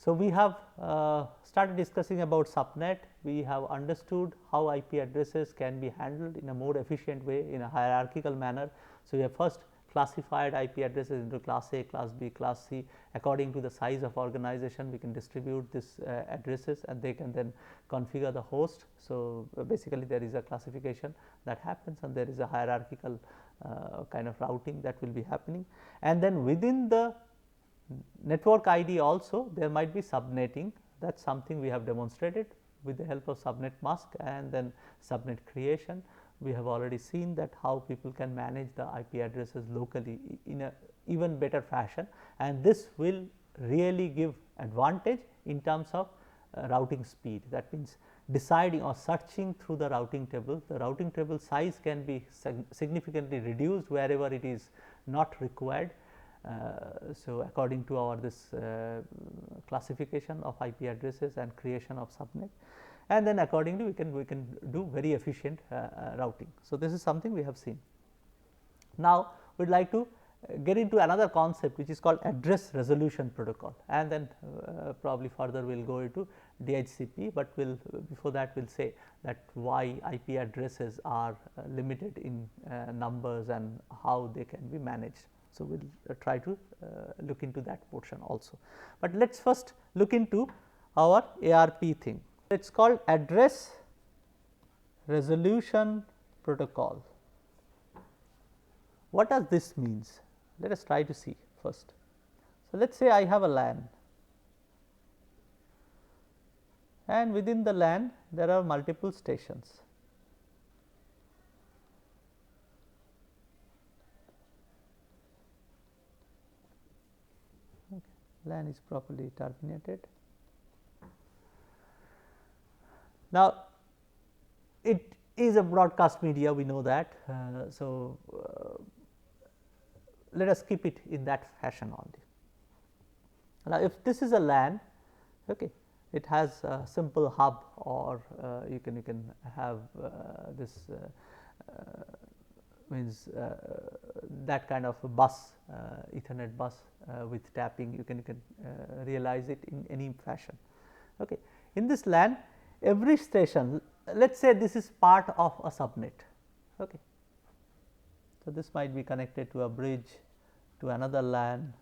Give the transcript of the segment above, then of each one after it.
So, we have started discussing about subnet, we have understood how IP addresses can be handled in a more efficient way in a hierarchical manner. So, we have first classified IP addresses into class A, class B, class C. According to the size of organization, we can distribute these addresses and they can then configure the host. So, basically there is a classification that happens and there is a hierarchical kind of routing that will be happening, and then within the network ID also there might be subnetting. That is something we have demonstrated with the help of subnet mask and then subnet creation. We have already seen that how people can manage the IP addresses locally in a even better fashion, and this will really give advantage in terms of routing speed. That means deciding or searching through the routing table size can be significantly reduced wherever it is not required. So, according to our this classification of IP addresses and creation of subnet, and then accordingly we can do very efficient routing. So, this is something we have seen. Now, we would like to get into another concept which is called address resolution protocol, and then probably further we will go into DHCP, but before that we will say that why IP addresses are limited in numbers and how they can be managed. So, we will try to look into that portion also, but let us first look into our ARP thing. It is called address resolution protocol. What does this means? Let us try to see first. So, let us say I have a LAN, and within the LAN there are multiple stations. Okay. LAN is properly terminated. Now, it is a broadcast media, we know that. So, let us keep it in that fashion only. Now, if this is a LAN, okay, it has a simple hub, or you can have this means that kind of a bus, Ethernet bus with tapping. You can realize it in any fashion. Okay. In this LAN, every station, let us say this is part of a subnet. Okay. So, this might be connected to a bridge to another LAN,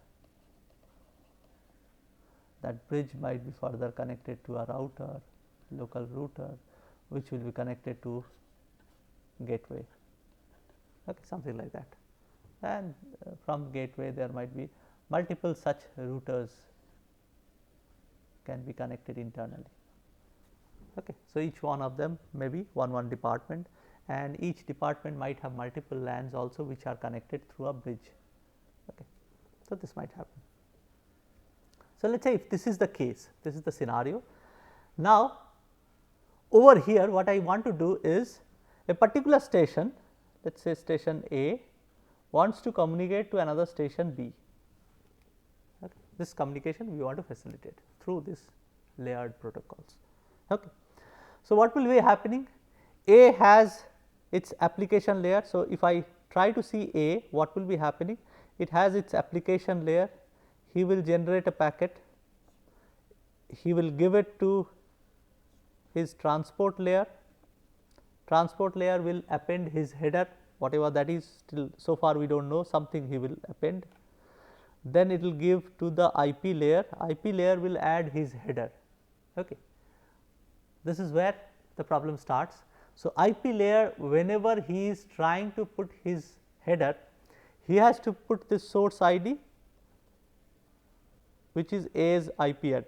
that bridge might be further connected to a router, local router, which will be connected to gateway, okay, something like that, and from gateway there might be multiple such routers can be connected internally. Okay. So, each one of them may be one department, and each department might have multiple LANs also which are connected through a bridge. Okay. So, this might happen. So, let us say if this is the case, this is the scenario. Now, over here what I want to do is a particular station, let us say station A wants to communicate to another station B. Okay. This communication we want to facilitate through this layered protocols. Okay. So, what will be happening? A has its application layer. So, if I try to see A, what will be happening? It has its application layer, he will generate a packet, he will give it to his transport layer will append his header, whatever that is, still so far we do not know, something he will append. Then it will give to the IP layer will add his header. Okay. This is where the problem starts. So, IP layer, whenever he is trying to put his header, he has to put this source ID, which is A's IP address.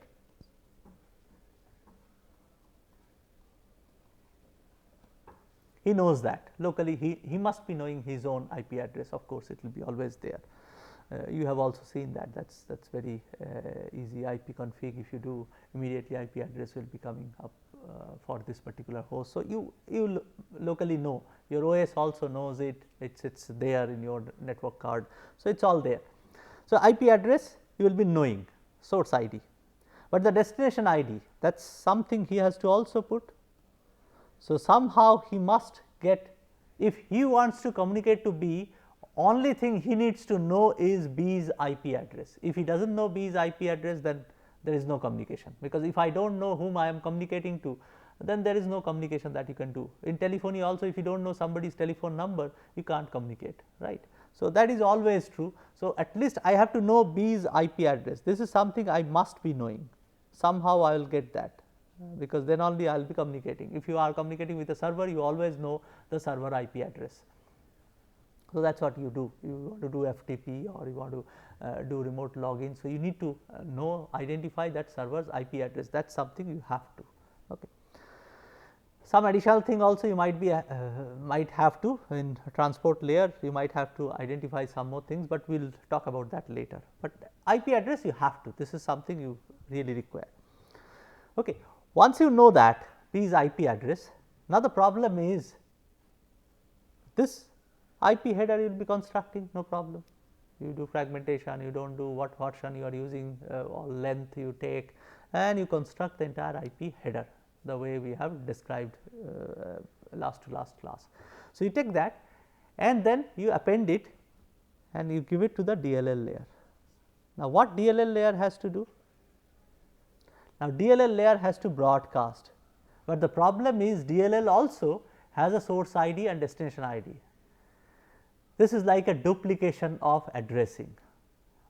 He knows that locally, he must be knowing his own IP address, of course, it will be always there. You have also seen that that's very easy IP config. If you do, immediately IP address will be coming up for this particular host. So, you locally know, your OS also knows it, it's there in your network card. So, it's all there. So, IP address you will be knowing, source ID, but the destination ID, that's something he has to also put. So, somehow he must get, if he wants to communicate to B, only thing he needs to know is B's IP address. If he does not know B's IP address, then there is no communication, because if I do not know whom I am communicating to, then there is no communication that you can do. In telephony also, if you do not know somebody's telephone number, you cannot communicate, right. So, that is always true. So, at least I have to know B's IP address. This is something I must be knowing. Somehow I will get that, because then only I will be communicating. If you are communicating with a server, you always know the server IP address. So, that is what you do. You want to do FTP or you want to do remote login. So, you need to identify that server's IP address. That is something you have to. Okay. Some additional thing also you might have to, in transport layer you might have to identify some more things, but we will talk about that later. But IP address you have to, this is something you really require. Okay. Once you know that B's IP address, now the problem is this IP header you will be constructing, no problem. You do fragmentation, you do not do what version you are using, or length you take, and you construct the entire IP header the way we have described last to last class. So, you take that and then you append it and you give it to the DLL layer. Now, what DLL layer has to do? Now, DLL layer has to broadcast, but the problem is DLL also has a source ID and destination ID. This is like a duplication of addressing,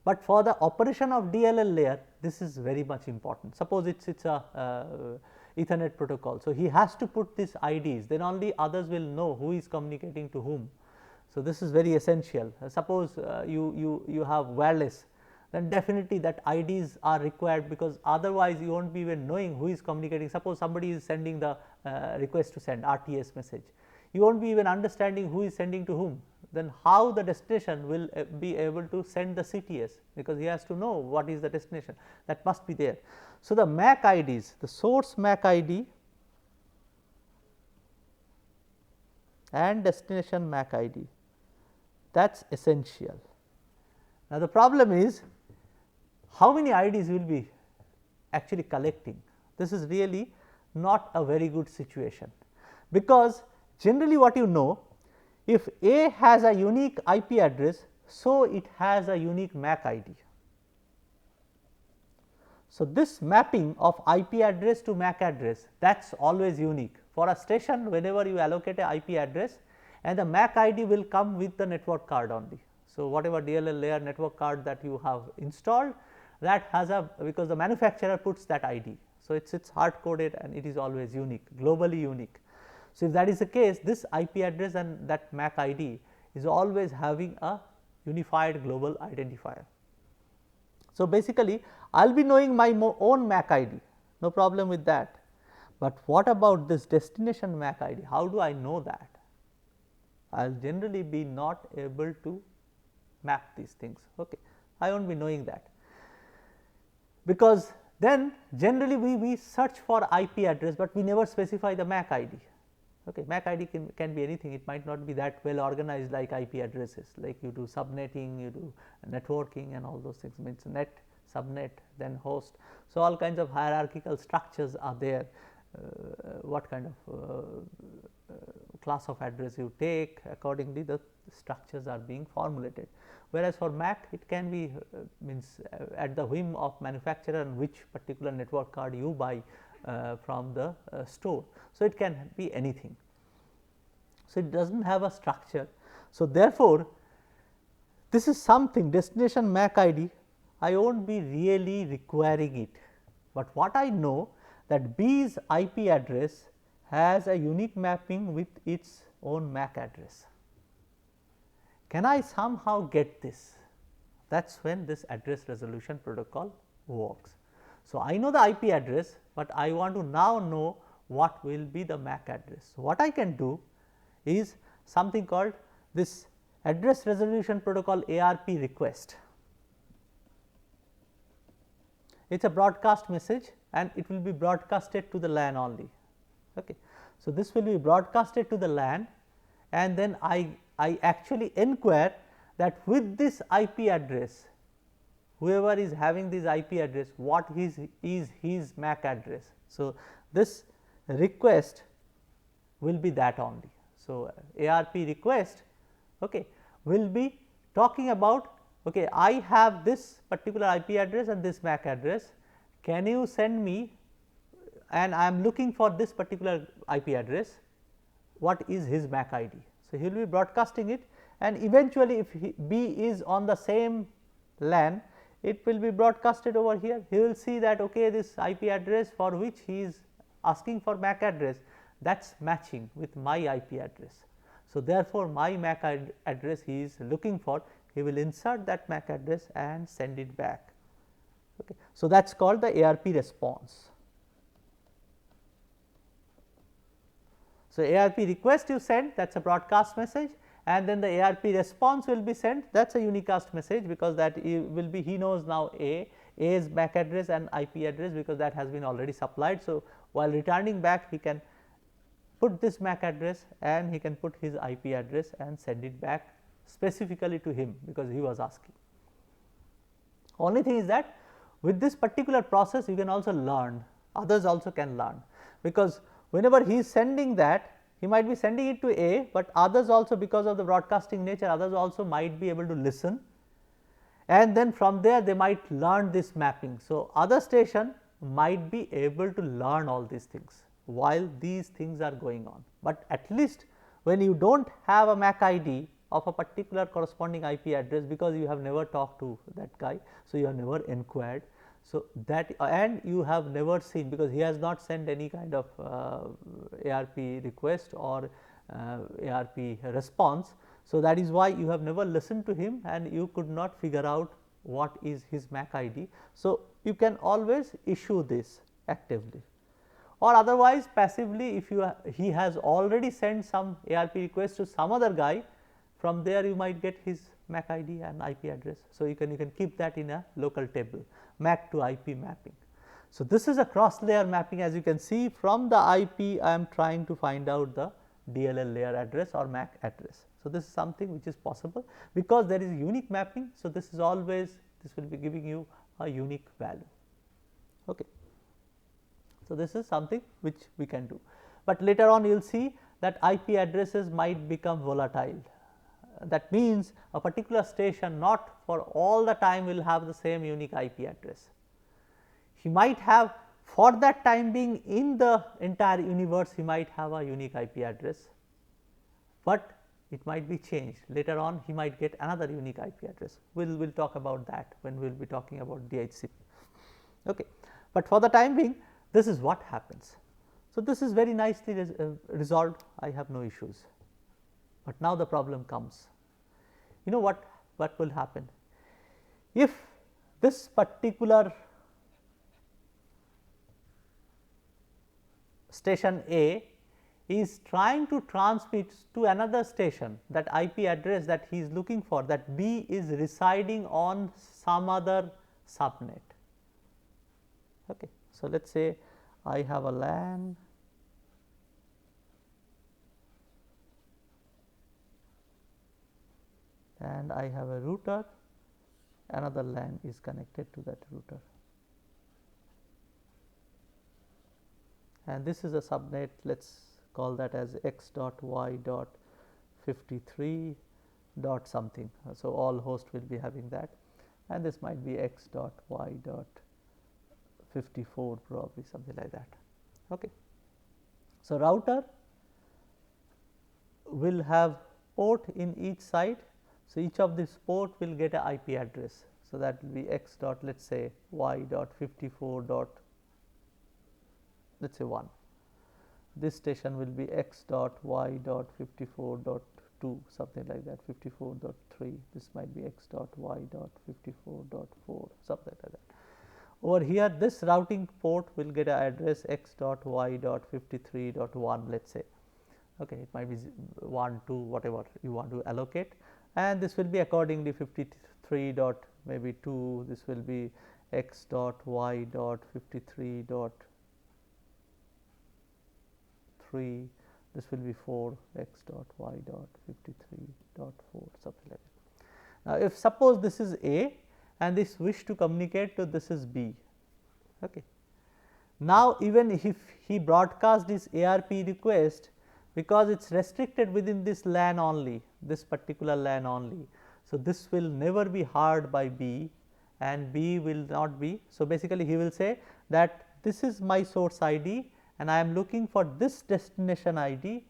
but for the operation of DLL layer this is very much important. Suppose it is a Ethernet protocol. So, he has to put these IDs, then only others will know who is communicating to whom. So, this is very essential. Suppose you have wireless, then definitely that IDs are required, because otherwise you will not be even knowing who is communicating. Suppose somebody is sending the request to send RTS message, you will not be even understanding who is sending to whom, then how the destination will be able to send the CTS, because he has to know what is the destination, that must be there. So, the MAC IDs, the source MAC ID and destination MAC ID, that is essential. Now, the problem is how many IDs will be actually collecting. This is really not a very good situation, because generally what you know, if A has a unique IP address, so it has a unique MAC ID. So, this mapping of IP address to MAC address, that is always unique. For a station, whenever you allocate a IP address, and the MAC ID will come with the network card only. So, whatever DLL layer network card that you have installed, that has a, because the manufacturer puts that ID. So, it is hard coded and it is always unique, globally unique. So, if that is the case, this IP address and that MAC ID is always having a unified global identifier. So, basically I will be knowing my own MAC ID, no problem with that, but what about this destination MAC ID? How do I know that? I will generally be not able to map these things. Okay. I will not be knowing that, because then generally we search for IP address, but we never specify the MAC ID. Okay. MAC ID can be anything, it might not be that well organized like IP addresses, like you do subnetting, you do networking and all those things, means net, subnet, then host. So, all kinds of hierarchical structures are there, what kind of class of address you take, accordingly the structures are being formulated. Whereas, for MAC it can be means at the whim of manufacturer and which particular network card you buy from the store. So, it can be anything. So, it does not have a structure. So, therefore, this is something destination MAC ID, I will not be really requiring it, but what I know that B's IP address has a unique mapping with its own MAC address. Can I somehow get this? That is when this address resolution protocol works. So, I know the IP address, but I want to now know what will be the MAC address. So, what I can do is something called this address resolution protocol ARP request. It is a broadcast message and it will be broadcasted to the LAN only. Okay. So, this will be broadcasted to the LAN, and then I actually inquire that with this IP address, whoever is having this IP address, what is his MAC address. So, this request will be that only. So, ARP request will be talking about, I have this particular IP address and this MAC address, can you send me, and I am looking for this particular IP address, what is his MAC ID. So, he will be broadcasting it, and eventually if B is on the same LAN, it will be broadcasted over here. He will see that okay, this IP address for which he is asking for MAC address, that is matching with my IP address. So, therefore, my MAC address he is looking for, he will insert that MAC address and send it back. Okay. So, that is called the ARP response. So, ARP request you send, that is a broadcast message, and then the ARP response will be sent, that is a unicast message, because that will be, he knows now A's MAC address and IP address, because that has been already supplied. So, while returning back he can put this MAC address and he can put his IP address and send it back specifically to him, because he was asking. Only thing is that with this particular process you can also learn, others also can learn, because whenever he is sending that, he might be sending it to A, but others also, because of the broadcasting nature, others also might be able to listen, and then from there they might learn this mapping. So, other station might be able to learn all these things while these things are going on, but at least when you do not have a MAC ID of a particular corresponding IP address, because you have never talked to that guy. So, you have never inquired. So, that and you have never seen, because he has not sent any kind of ARP request or ARP response. So, that is why you have never listened to him and you could not figure out what is his MAC ID. So, you can always issue this actively, or otherwise passively, if you he has already sent some ARP request to some other guy, from there you might get his MAC ID and IP address. So, you can keep that in a local table, MAC to IP mapping. So, this is a cross layer mapping. As you can see, from the IP I am trying to find out the DLL layer address or MAC address. So, this is something which is possible, because there is unique mapping. So, this is always, this will be giving you a unique value. Okay. So, this is something which we can do, but later on you will see that IP addresses might become volatile. That means, a particular station not for all the time will have the same unique IP address. He might have, for that time being, in the entire universe he might have a unique IP address, but it might be changed later on, he might get another unique IP address. We will talk about that when we will be talking about DHCP. Okay. But for the time being, this is what happens. So, this is very nicely resolved, I have no issues. But now the problem comes, you know what will happen if this particular station A is trying to transmit to another station that IP address that he is looking for, that B is residing on some other subnet. Okay. So, let us say I have a LAN and I have a router, another LAN is connected to that router, and this is a subnet, let us call that as x dot y dot 53 dot something. So, all hosts will be having that, and this might be x dot y dot 54, probably something like that. Okay. So, router will have port in each side. So, each of this port will get a IP address. So, that will be x dot, let us say y dot 54 dot, let us say 1. This station will be x dot y dot 54 dot 2, something like that, 54 dot 3. This might be x dot y dot 54 dot 4, something like that. Over here, this routing port will get an address x dot y dot 53 dot 1, let us say. Okay, it might be 1, 2, whatever you want to allocate, and this will be accordingly 53 dot maybe 2, this will be x dot y dot 53 dot 3, this will be 4 x dot y dot 53 dot 4, something like that. Now, if suppose this is A and this wish to communicate to this is B. Okay. Now, even if he broadcasts this ARP request, because it is restricted within this LAN only, this particular LAN only. So, this will never be heard by B, and B will not be. So, basically he will say that this is my source ID and I am looking for this destination ID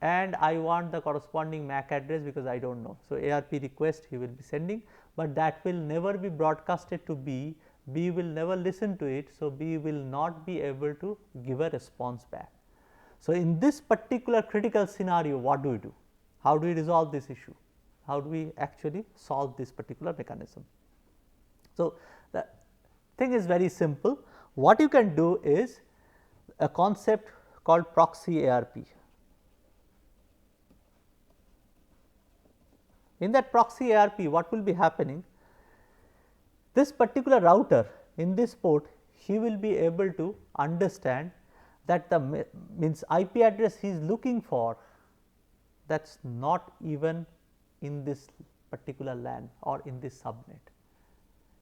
and I want the corresponding MAC address because I do not know. So, ARP request he will be sending, but that will never be broadcasted to B, B will never listen to it. So, B will not be able to give a response back. So, in this particular critical scenario, what do we do? How do we resolve this issue? How do we actually solve this particular mechanism? So, the thing is very simple. What you can do is a concept called proxy ARP. In that proxy ARP, what will be happening? This particular router in this port, he will be able to understand that the means IP address he is looking for, that is not even in this particular LAN or in this subnet.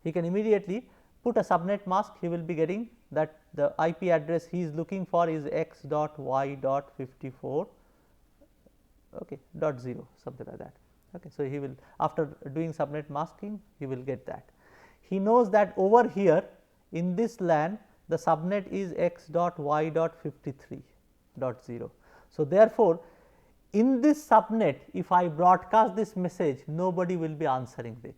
He can immediately put a subnet mask, he will be getting that the IP address he is looking for is x.y.54 .0, something like that. So, he will, after doing subnet masking, he will get that. He knows that over here in this LAN the subnet is x.y.53.0. So, therefore, in this subnet if I broadcast this message, nobody will be answering it,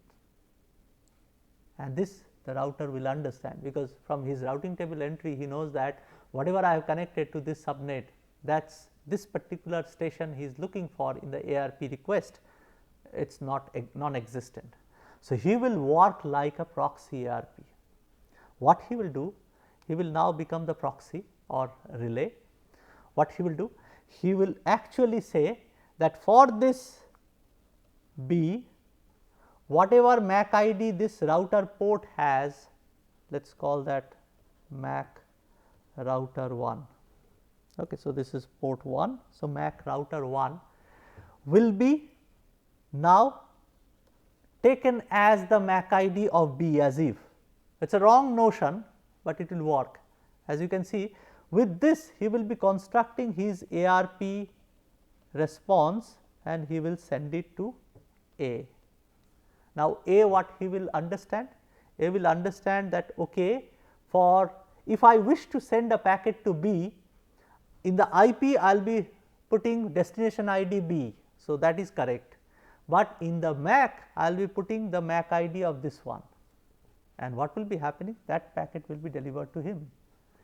and this the router will understand, because from his routing table entry he knows that whatever I have connected to this subnet, that is this particular station he is looking for in the ARP request, it is not non-existent. So, he will work like a proxy ARP. What he will do? He will now become the proxy or relay. What he will do? He will actually say that for this B, whatever MAC ID this router port has, let us call that MAC router 1. So, this is port 1. So, MAC router 1 will be now taken as the MAC ID of B, as if it is a wrong notion, but it will work. As you can see, with this he will be constructing his ARP response and he will send it to A. Now, A, what he will understand? A will understand that okay, for if I wish to send a packet to B, in the IP I will be putting destination ID B. So, that is correct, but in the MAC I will be putting the MAC ID of this one, and what will be happening? That packet will be delivered to him.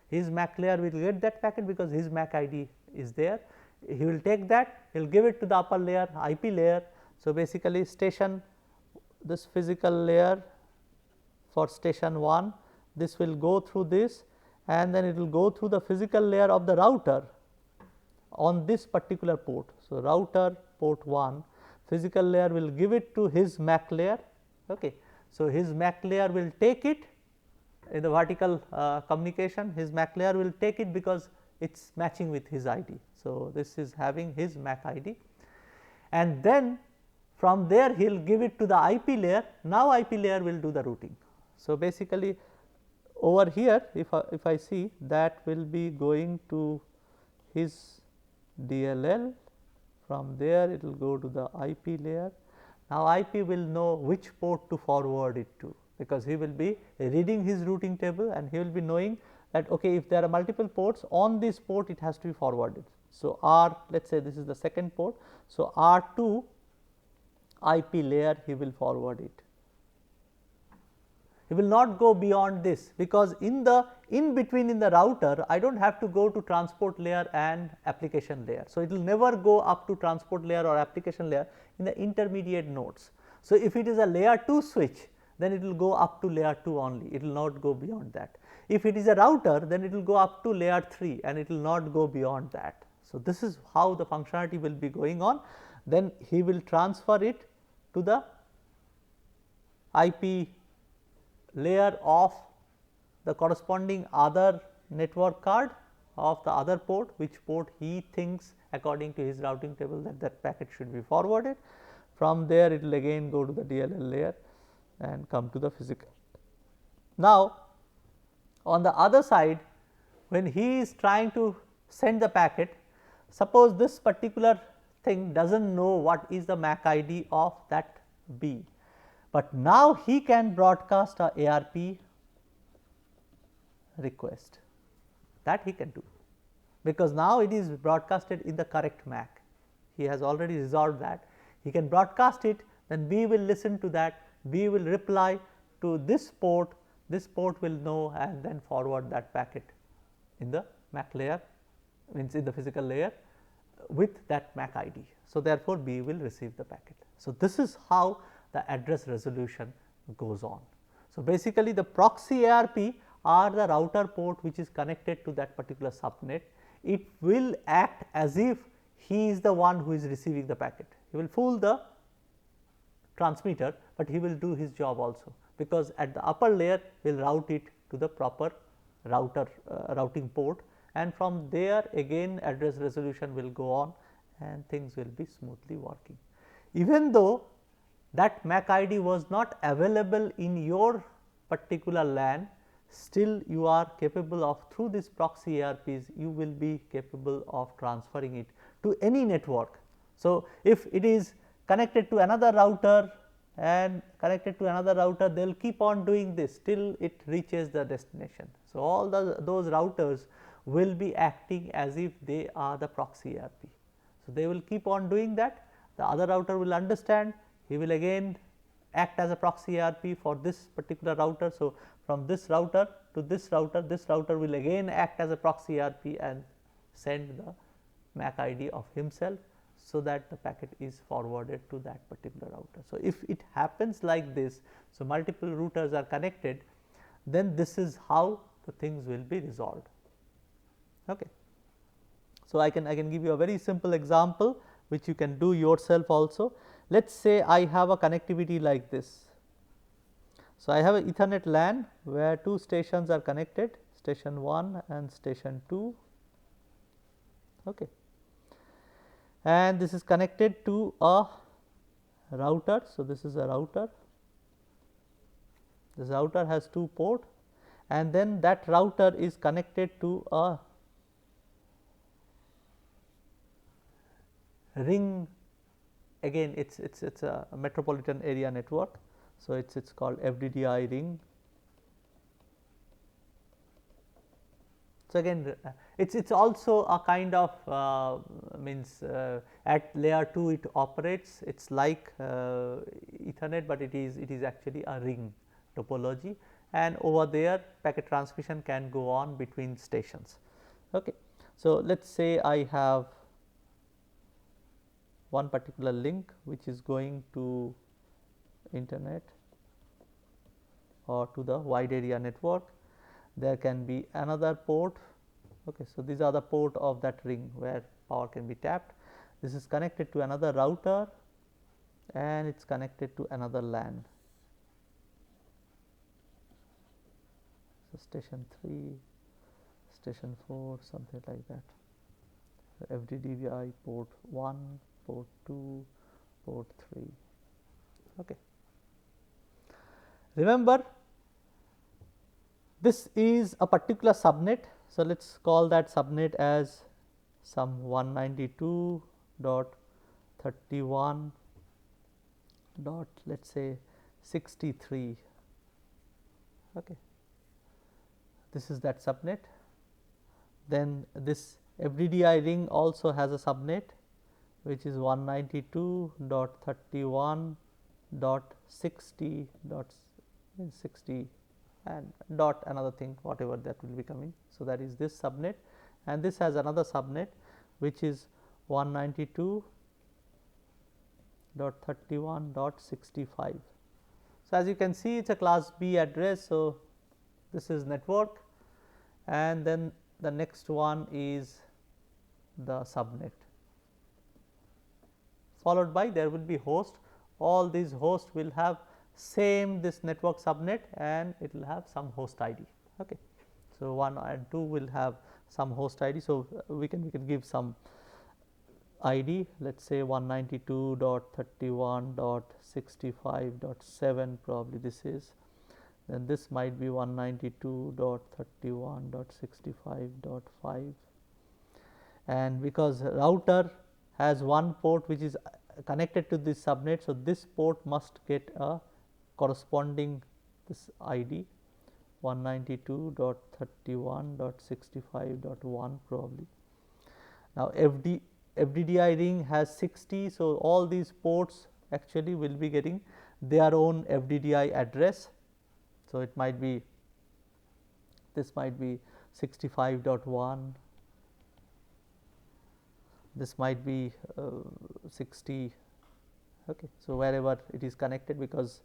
His MAC layer will get that packet because his MAC ID is there. He will take that, he will give it to the upper layer, IP layer. So, basically station, this physical layer for station 1, this will go through this and then it will go through the physical layer of the router on this particular port. So, router port 1, physical layer will give it to his MAC layer. So, his MAC layer will take it in the vertical communication, his MAC layer will take it because it is matching with his ID. So, this is having his MAC ID, and then from there he will give it to the IP layer. Now, IP layer will do the routing. So, basically over here if I see, that will be going to his DLL, from there it will go to the IP layer. Now, IP will know which port to forward it to, because he will be reading his routing table and he will be knowing that okay, if there are multiple ports, on this port it has to be forwarded. So, R, let us say this is the second port. So, R2 IP layer he will forward it. He will not go beyond this, because in between in the router I do not have to go to transport layer and application layer. So, it will never go up to transport layer or application layer in the intermediate nodes. So, if it is a layer 2 switch, then it will go up to layer 2 only, it will not go beyond that. If it is a router, then it will go up to layer 3 and it will not go beyond that. So, this is how the functionality will be going on. Then he will transfer it to the IP layer of the corresponding other network card of the other port, which port he thinks according to his routing table that packet should be forwarded. From there it will again go to the DLL layer and come to the physical. Now, on the other side, when he is trying to send the packet, suppose this particular thing does not know what is the MAC ID of that B, but now he can broadcast a ARP request, that he can do, because now it is broadcasted in the correct MAC. He has already resolved that. He can broadcast it, then we will listen to that, we will reply to this port will know and then forward that packet in the MAC layer, means in the physical layer with that MAC ID. So, therefore, B will receive the packet. So, this is how the address resolution goes on. So, basically the proxy ARP are the router port which is connected to that particular subnet. It will act as if he is the one who is receiving the packet. He will fool the transmitter, but he will do his job also, because at the upper layer we will route it to the proper routing port, and from there again address resolution will go on and things will be smoothly working. Even though that MAC ID was not available in your particular LAN, still you are capable of, through this proxy ARPs, you will be capable of transferring it to any network. So, if it is connected to another router and connected to another router, they will keep on doing this till it reaches the destination. So, all those routers will be acting as if they are the proxy ARP. So, they will keep on doing that, the other router will understand, he will again act as a proxy ARP for this particular router. So, from this router to this router will again act as a proxy ARP and send the MAC ID of himself, so that the packet is forwarded to that particular router. So, if it happens like this, so multiple routers are connected, then this is how the things will be resolved. Okay. So, I can give you a very simple example which you can do yourself also. Let us say I have a connectivity like this. So, I have an Ethernet LAN where two stations are connected, station 1 and station 2. Okay. And this is connected to a router. So, this is a router, this router has 2 ports, and then that router is connected to a ring, again it is a metropolitan area network. So, it is called FDDI ring. So, again it is also a kind of means at layer 2 it operates, it is like Ethernet, but it is actually a ring topology, and over there packet transmission can go on between stations. Okay. So, let us say I have one particular link which is going to internet or to the wide area network. There can be another port. Okay. So, these are the port of that ring where power can be tapped. This is connected to another router and it is connected to another LAN. So, station 3, station 4, something like that. So, FDDI port 1, port 2, port 3. Okay. Remember, this is a particular subnet. So, let us call that subnet as some 192.31. Let us say 63. Okay. This is that subnet. Then this FDDI ring also has a subnet which is 192.31.60.60 and dot another thing, whatever that will be coming. So, that is this subnet, and this has another subnet which is 192.31.65. So, as you can see it is a class B address. So, this is network, and then the next one is the subnet, followed by there will be host. All these hosts will have same this network subnet and it will have some host ID. Okay. So, 1 and 2 will have some host ID. So, we can give some ID, let us say 192.31.65.7 probably this is, then this might be 192.31.65.5, and because router has one port which is connected to this subnet. So, this port must get a corresponding this ID 192.31.65.1 probably. Now, FDDI ring has 60. So, all these ports actually will be getting their own FDDI address. So, it might be, this might be 65.1, this might be 60. Okay. So, wherever it is connected, because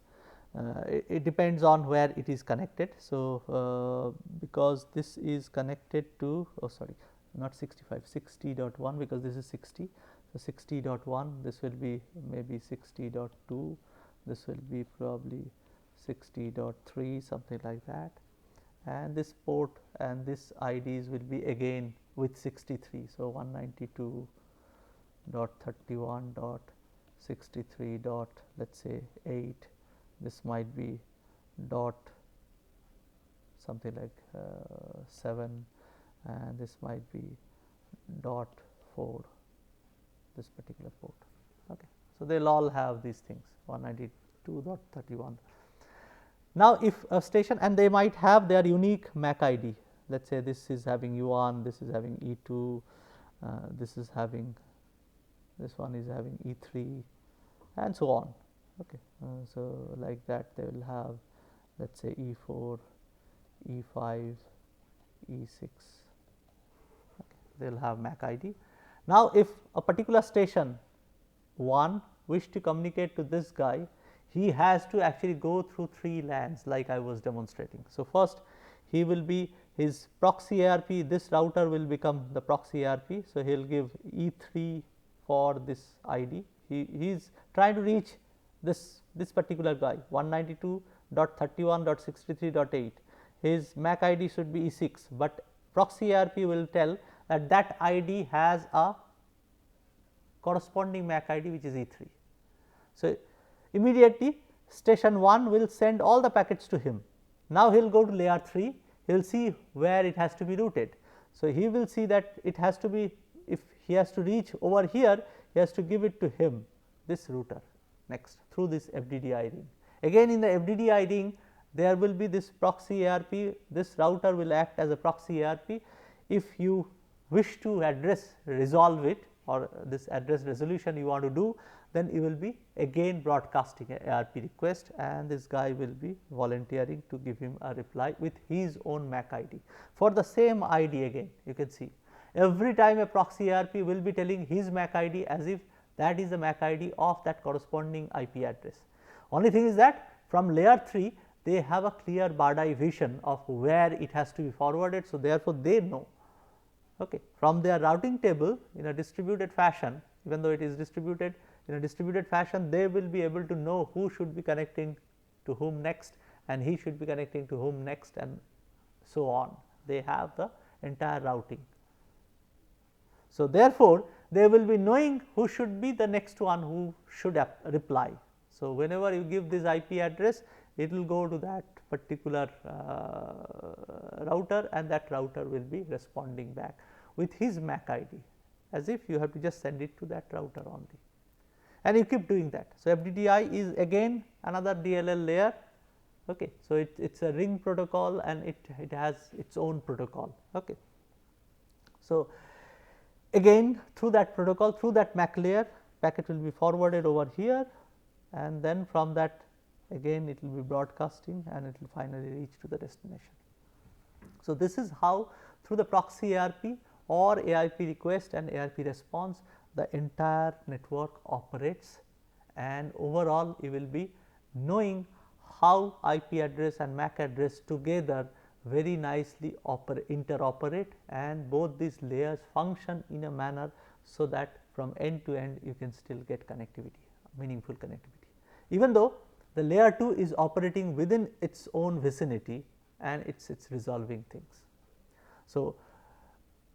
it depends on where it is connected. So, because this is connected to, oh sorry, not 65, 60.1, because this is 60. So, 60.1, this will be maybe 60.2, this will be probably 60.3, something like that, and this port and this IDs will be again with 63. So, 192.31.63 dot, let us say 8, this might be dot something like 7, and this might be dot 4, this particular port. Okay. So, they will all have these things 192.31. Now, if a station, and they might have their unique MAC ID, let us say this is having U1, this is having E2, this is having, this one is having E3, and so on. Okay. So, like that they will have, let us say E4, E5, E6, okay. They will have MAC ID. Now, if a particular station 1 wish to communicate to this guy, he has to actually go through 3 LANs like I was demonstrating. So, first he will be his proxy ARP, this router will become the proxy ARP. So, he will give E3 for this ID, he is trying to reach this particular guy 192.31.63.8, his MAC ID should be E6, but proxy ARP will tell that that ID has a corresponding MAC ID which is E3. So, immediately station 1 will send all the packets to him. Now, he will go to layer 3, he will see where it has to be routed. So, he will see that it has to be, if he has to reach over here, he has to give it to him, this router next through this FDDI ring. Again in the FDDI ring there will be this proxy ARP, this router will act as a proxy ARP. If you wish to resolve it, or this address resolution you want to do, then you will be again broadcasting a ARP request, and this guy will be volunteering to give him a reply with his own MAC ID for the same ID. Again you can see every time a proxy ARP will be telling his MAC ID as if that is the MAC ID of that corresponding IP address. Only thing is that from layer 3 they have a clear bird eye vision of where it has to be forwarded. So, therefore, they know, okay, from their routing table in a distributed fashion, even though it is distributed in a distributed fashion, they will be able to know who should be connecting to whom next, and he should be connecting to whom next, and so on. They have the entire routing. So, therefore, they will be knowing who should be the next one who should reply. So, whenever you give this IP address, it will go to that particular router, and that router will be responding back with his MAC ID, as if you have to just send it to that router only, and you keep doing that. So, FDDI is again another DLL layer. Okay. So, it is a ring protocol, and it has its own protocol. Okay. So, again through that protocol, through that MAC layer, packet will be forwarded over here, and then from that again it will be broadcasting, and it will finally reach to the destination. So, this is how through the proxy ARP or ARP request and ARP response the entire network operates, and overall you will be knowing how IP address and MAC address together very nicely interoperate, and both these layers function in a manner so that from end to end you can still get connectivity, meaningful connectivity, even though the layer 2 is operating within its own vicinity and it's resolving things. So,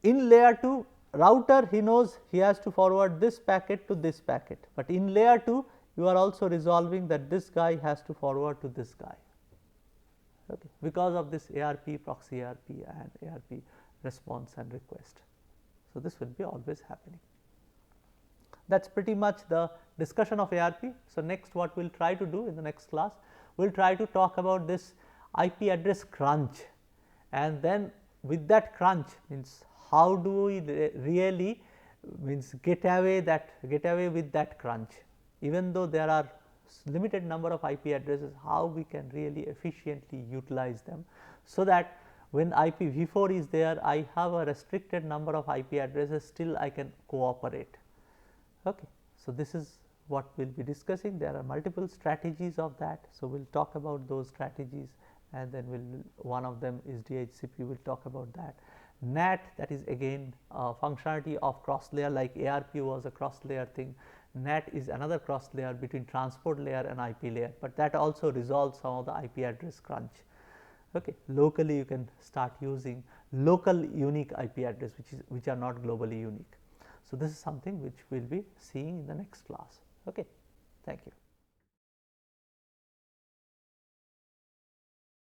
in layer 2 router, he knows he has to forward this packet to this packet, but in layer 2 you are also resolving that this guy has to forward to this guy, okay, because of this ARP, proxy ARP and ARP response and request. So, this will be always happening. That is pretty much the discussion of ARP. So, next what we will try to do in the next class, we will try to talk about this IP address crunch, and then with that crunch means how do we really means get away with that crunch, even though there are limited number of IP addresses, how we can really efficiently utilize them, so that when IPv4 is there, I have a restricted number of IP addresses, still I can cooperate. Okay. So, this is what we will be discussing. There are multiple strategies of that. So, we will talk about those strategies, and then one of them is DHCP, we will talk about that. NAT, that is again functionality of cross layer, like ARP was a cross layer thing. NAT is another cross layer between transport layer and IP layer, but that also resolves some of the IP address crunch. Okay. Locally you can start using local unique IP address, which are not globally unique. So, this is something which we will be seeing in the next class. Okay. Thank you.